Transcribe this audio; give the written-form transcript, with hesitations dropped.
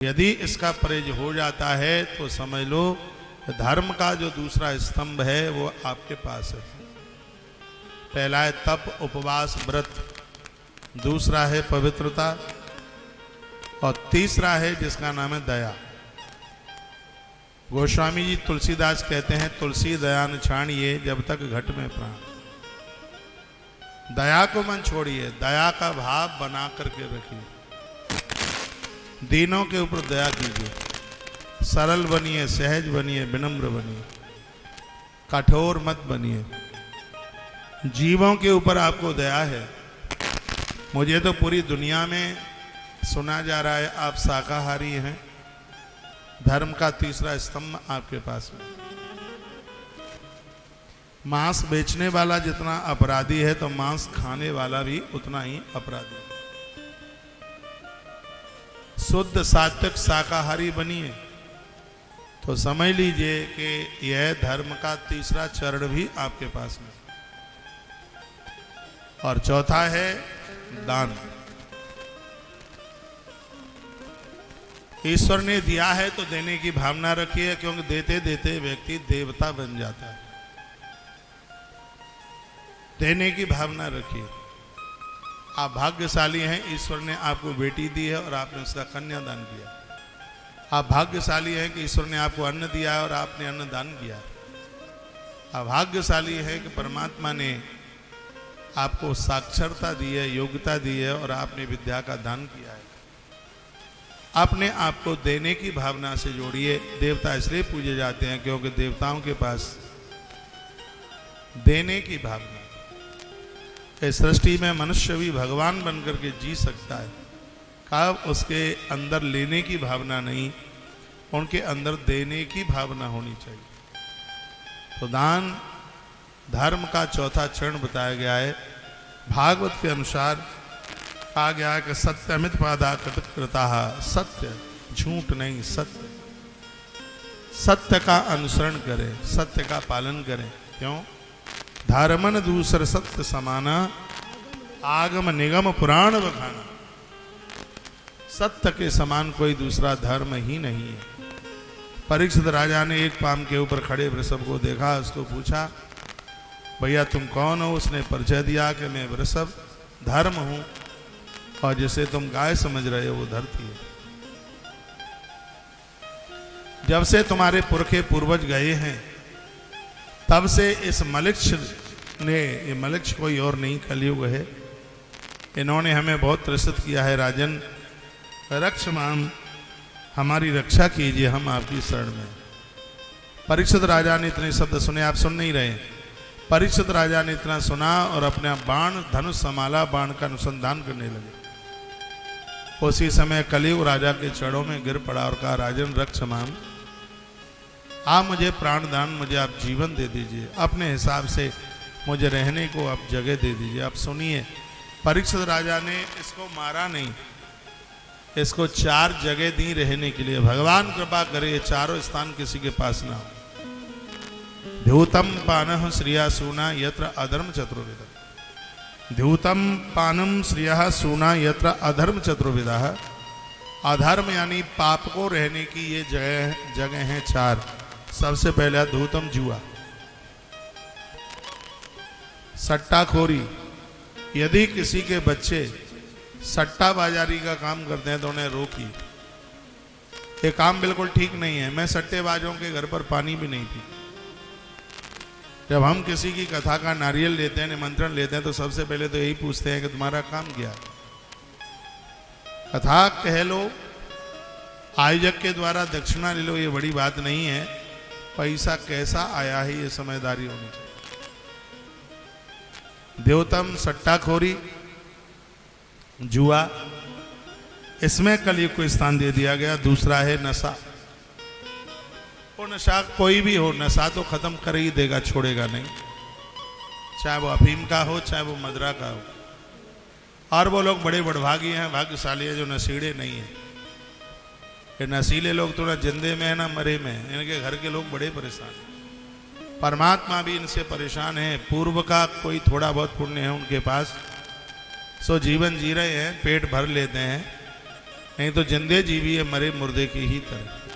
यदि इसका परहेज हो जाता है तो समझ लो धर्म का जो दूसरा स्तंभ है वो आपके पास है। पहला है तप, उपवास, व्रत, दूसरा है पवित्रता और तीसरा है जिसका नाम है दया। गोस्वामी जी तुलसीदास कहते हैं तुलसी दया न छाड़िए जब तक घट में प्राण। दया को मन छोड़िए, दया का भाव बना करके रखिए, दीनों के ऊपर दया कीजिए, सरल बनिए, सहज बनिए, विनम्र बनिए, कठोर मत बनिए। जीवों के ऊपर आपको दया है। मुझे तो पूरी दुनिया में सुना जा रहा है आप शाकाहारी हैं, धर्म का तीसरा स्तंभ आपके पास में। मांस बेचने वाला जितना अपराधी है तो मांस खाने वाला भी उतना ही अपराधी है। शुद्ध सात्विक शाकाहारी बनिए तो समझ लीजिए कि यह धर्म का तीसरा चरण भी आपके पास में। और चौथा है दान। ईश्वर ने दिया है तो देने की भावना रखिए, क्योंकि देते देते व्यक्ति देवता बन जाता है। देने की भावना रखिए। आप भाग्यशाली हैं, ईश्वर ने आपको बेटी दी है और आपने उसका कन्यादान किया। आप भाग्यशाली हैं कि ईश्वर ने आपको अन्न दिया है और आपने अन्न दान किया। आप भाग्यशाली हैं कि परमात्मा ने आपको साक्षरता दी है, योग्यता दी है और आपने विद्या का दान किया है। अपने आप को देने की भावना से जोड़िए। देवता इसलिए पूजे जाते हैं क्योंकि देवताओं के पास देने की भावना। इस सृष्टि में मनुष्य भी भगवान बनकर के जी सकता है, कब उसके अंदर लेने की भावना नहीं, उनके अंदर देने की भावना होनी चाहिए। तो दान धर्म का चौथा चरण बताया गया है। भागवत के अनुसार कहा गया है कि सत्यमित पादा कृता, सत्य, झूठ नहीं, सत्य। सत्य का अनुसरण करें, सत्य का पालन करें। क्यों? धर्मन दूसर सत्य समाना, आगम निगम पुराण बखाना। सत्य के समान कोई दूसरा धर्म ही नहीं है। परीक्षित राजा ने एक पाम के ऊपर खड़े वृषभ को देखा, उसको पूछा भैया तुम कौन हो? उसने परिचय दिया कि मैं वृषभ धर्म हूं और जिसे तुम गाय समझ रहे हो वो धरती है। जब से तुम्हारे पुरखे पूर्वज गए हैं तब से इस मलिक्ष ने, ये मलिक्ष कोई और नहीं कलयुग है, इन्होंने हमें बहुत त्रसित किया है। राजन रक्षमान, हमारी रक्षा कीजिए, हम आपकी शरण में। परीक्षित राजा ने इतने शब्द सुने, आप सुन नहीं रहे। परीक्षित राजा ने इतना सुना और अपना बाण धनुष संभाला, बाण का अनुसंधान करने लगे। उसी समय कलयुग राजा के चरणों में गिर पड़ा और कहा राजन रक्षमान, आप मुझे प्राणदान, मुझे आप जीवन दे दीजिए, अपने हिसाब से मुझे रहने को आप जगह दे दीजिए। आप सुनिए, परीक्षित राजा ने इसको मारा नहीं, इसको 4 जगह दी रहने के लिए। भगवान कृपा करे ये चारों स्थान किसी के पास ना हो। ध्यूतम पानः श्रिया सूना यत्र अधर्म चतुर्विधः। ध्यूतम पानम श्रिया सूना यत्र अधर्म चतुर्विधः। अधर्म यानी पाप को रहने की ये जगह हैं 4। सबसे पहला धूतम, जुआ, सट्टाखोरी। यदि किसी के बच्चे सट्टा बाजारी का काम करते हैं तो उन्हें रोकी। ये काम बिल्कुल ठीक नहीं है। मैं सट्टेबाजों के घर पर पानी भी नहीं पी। जब हम किसी की कथा का नारियल लेते हैं, निमंत्रण लेते हैं, तो सबसे पहले तो यही पूछते हैं कि तुम्हारा काम क्या। कथा कह लो, आयोजक के द्वारा दक्षिणा ले लो, ये बड़ी बात नहीं है। पैसा कैसा आया है ये समझदारी होनी चाहिए। देवतम, सट्टाखोरी, जुआ, इसमें कलयुग को स्थान दे दिया गया। दूसरा है नशा। वो नशा कोई भी हो, नशा तो खत्म कर ही देगा, छोड़ेगा नहीं, चाहे वो अफीम का हो, चाहे वो मदरा का हो। और वो लोग बड़े बड़भागी हैं, भाग्यशाली हैं जो नशीले नहीं हैं। ये नशीले लोग तो ना जिंदे में है ना मरे में है। इनके घर के लोग बड़े परेशान हैं। परमात्मा भी इनसे परेशान है। पूर्व का कोई थोड़ा बहुत पुण्य है उनके पास, सो जीवन जी रहे हैं, पेट भर लेते हैं, नहीं तो जिंदे जीवी है मरे मुर्दे की ही तरह।